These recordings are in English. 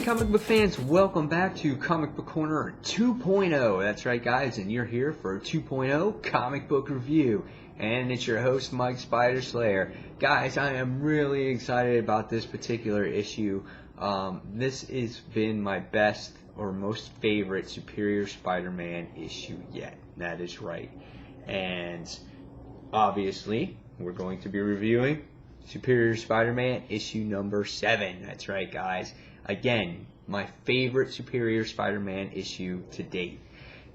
comic book fans, welcome back to Comic Book Corner 2.0. That's right guys, and you're here for 2.0 comic book review. And it's your host Mike Spider Slayer. Guys, I am really excited about this particular issue. This has been my best or most favorite Superior Spider-Man issue yet. That is right. And obviously, we're going to be reviewing Superior Spider-Man issue number 7. That's right guys. Again, my favorite Superior Spider-Man issue to date.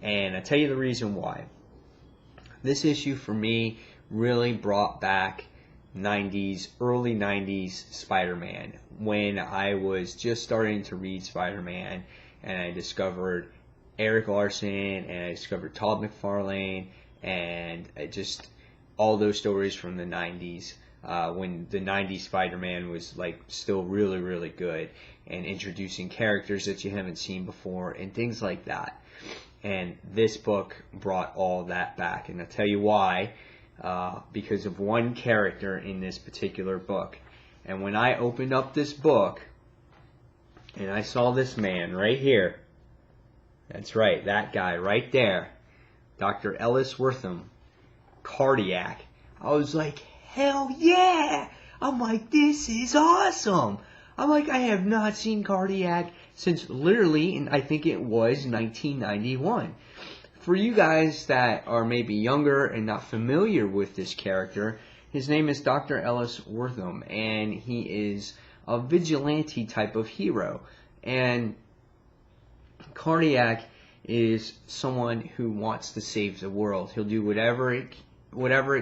And I'll tell you the reason why. This issue for me really brought back early 90s Spider-Man, when I was just starting to read Spider-Man and I discovered Erik Larsen and I discovered Todd McFarlane and just all those stories from the 90s. When the 90s Spider-Man was like still really good, and introducing characters that you haven't seen before and things like that. And this book brought all that back, and I'll tell you why. Because of one character in this particular book. And when I opened up this book and I saw this man right here, that's right, that guy right there, Dr. Ellis Wortham, Cardiac, I was like, hell yeah! I'm like, this is awesome! I'm like, I have not seen Cardiac since literally, and I think it was 1991. For you guys that are maybe younger and not familiar with this character, his name is Dr. Ellis Wortham, and he is a vigilante type of hero. And Cardiac is someone who wants to save the world. He'll do whatever it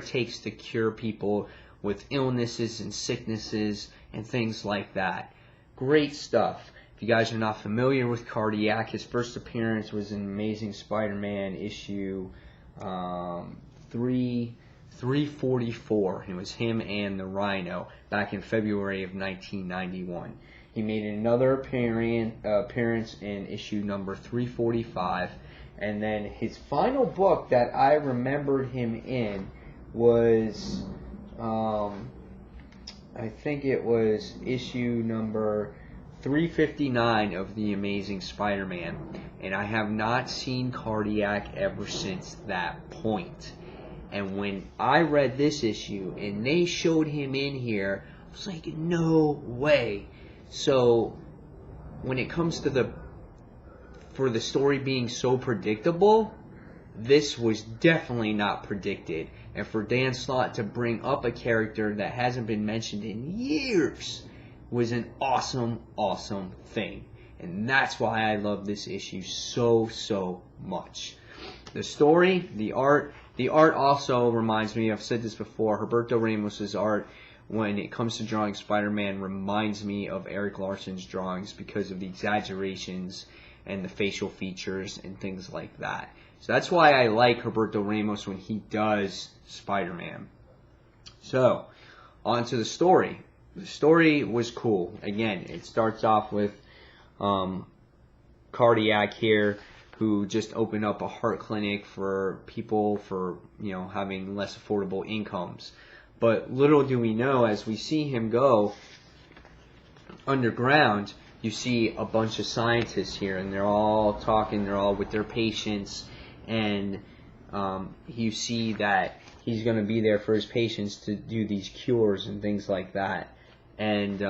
takes to cure people with illnesses and sicknesses and things like that. Great stuff. If you guys are not familiar with Cardiac, his first appearance was in Amazing Spider-Man issue 344. It was him and the Rhino back in February of 1991. He made another appearance in issue number 345. And then his final book that I remembered him in was, I think it was issue number 359 of The Amazing Spider-Man. And I have not seen Cardiac ever since that point. And when I read this issue and they showed him in here, I was like, no way. So when it comes to for the story being so predictable, this was definitely not predicted. And for Dan Slott to bring up a character that hasn't been mentioned in years was an awesome thing. And that's why I love this issue so much. The story, the art also reminds me, I've said this before, Humberto Ramos's art when it comes to drawing Spider-Man reminds me of Erik Larsen's drawings because of the exaggerations and the facial features and things like that. So that's why I like Humberto Ramos when he does Spider-Man. So, on to the story. The story was cool. Again, it starts off with Cardiac here, who just opened up a heart clinic for people for, having less affordable incomes. But little do we know, as we see him go underground, you see a bunch of scientists here, and they're all talking, they're all with their patients, and you see that he's going to be there for his patients to do these cures and things like that. And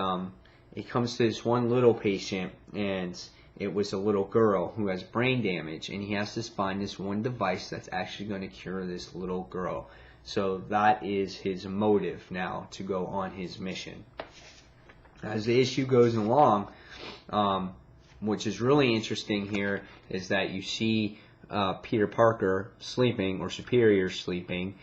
it comes to this one little patient, and it was a little girl who has brain damage, and he has to find this one device that's actually going to cure this little girl. So that is his motive now to go on his mission. As the issue goes along, which is really interesting here, is that you see Peter Parker sleeping, or Superior sleeping,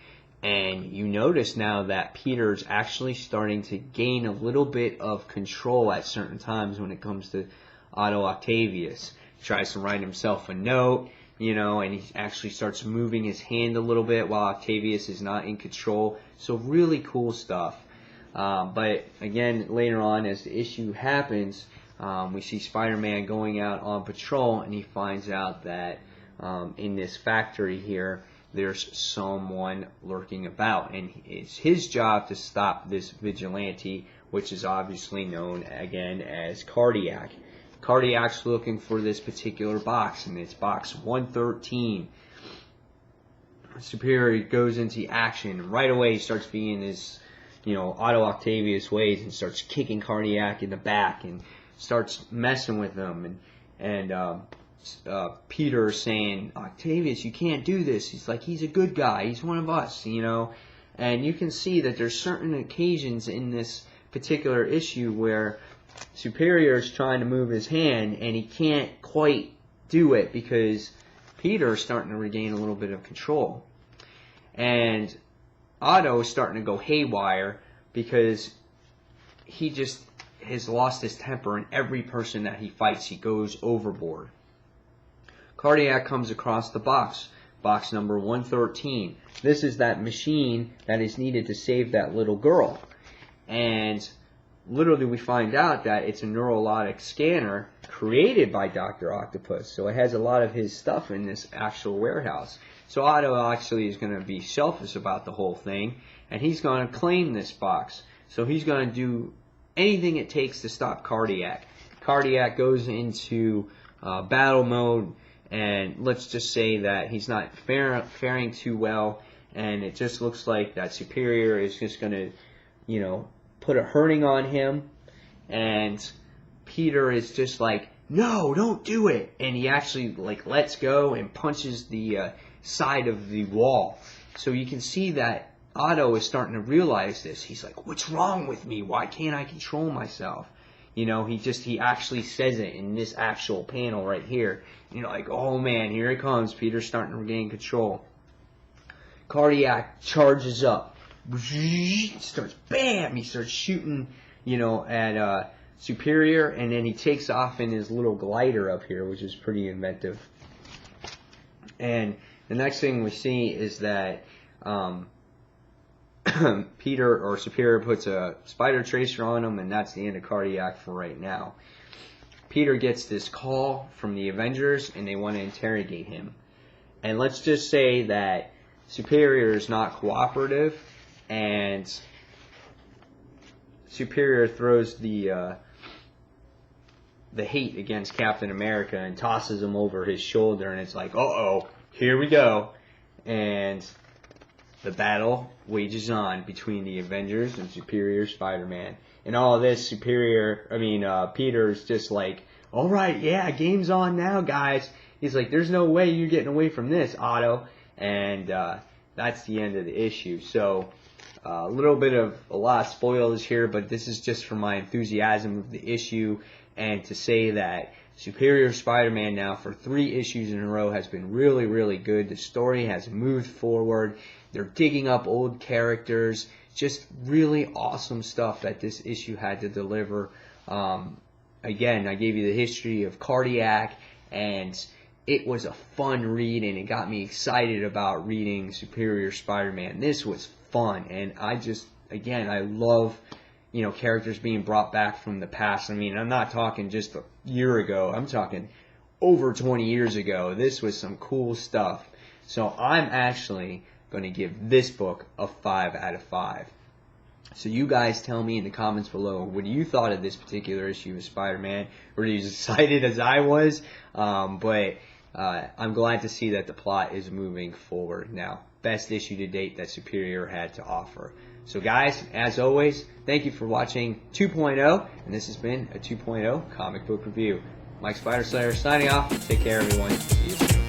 and you notice now that Peter's actually starting to gain a little bit of control at certain times when it comes to Otto Octavius. He tries to write himself a note, and he actually starts moving his hand a little bit while Octavius is not in control. So really cool stuff. But again, later on as the issue happens, we see Spider-Man going out on patrol, and he finds out that in this factory here, there's someone lurking about, and it's his job to stop this vigilante, which is obviously known again as Cardiac. Cardiac's looking for this particular box, and it's box 113. Superior goes into action. Right away he starts being his, Otto Octavius ways and starts kicking Cardiac in the back and starts messing with him. And Peter saying, Octavius, you can't do this. He's like, he's a good guy. He's one of us, And you can see that there's certain occasions in this particular issue where Superior is trying to move his hand and he can't quite do it because Peter is starting to regain a little bit of control. And Otto is starting to go haywire because he just has lost his temper, and every person that he fights, he goes overboard. Cardiac comes across the box number 113. This is that machine that is needed to save that little girl. And literally we find out that it's a neurologic scanner created by Dr. Octopus. So it has a lot of his stuff in this actual warehouse. So Otto actually is going to be selfish about the whole thing, and he's going to claim this box. So he's going to do anything it takes to stop Cardiac. Cardiac goes into battle mode, and let's just say that he's not faring too well, and it just looks like that Superior is just going to, put a hurting on him, and Peter is just like, no, don't do it, and he actually lets go and punches the side of the wall. So you can see that Otto is starting to realize this. He's like, what's wrong with me? Why can't I control myself? He actually says it in this actual panel right here. Like, oh man, here it comes. Peter's starting to regain control. Cardiac charges up. Starts, bam! He starts shooting, at Superior, and then he takes off in his little glider up here, which is pretty inventive. And the next thing we see is that Peter or Superior puts a spider tracer on him, and that's the end of Cardiac for right now. Peter gets this call from the Avengers, and they want to interrogate him. And let's just say that Superior is not cooperative, and Superior throws the hate against Captain America and tosses him over his shoulder, and it's like, uh-oh, here we go. And the battle wages on between the Avengers and Superior Spider-Man. And all of this, Peter's just like, all right, yeah, game's on now, guys. He's like, there's no way you're getting away from this, Otto. And that's the end of the issue. So a lot of spoilers here, but this is just for my enthusiasm of the issue, and to say that Superior Spider-Man now for 3 issues in a row has been really, really good. The story has moved forward. They're digging up old characters. Just really awesome stuff that this issue had to deliver. Again, I gave you the history of Cardiac, and it was a fun read, and it got me excited about reading Superior Spider-Man. This was fun, and I love, characters being brought back from the past. I'm not talking just a year ago. I'm talking over 20 years ago. This was some cool stuff. So I'm actually going to give this book a 5 out of 5. So you guys tell me in the comments below, what you thought of this particular issue of Spider-Man? Were you as excited as I was? I'm glad to see that the plot is moving forward now. Best issue to date that Superior had to offer. So guys, as always, thank you for watching 2.0, and this has been a 2.0 comic book review. Mike Spider Slayer signing off. Take care, everyone. See you soon.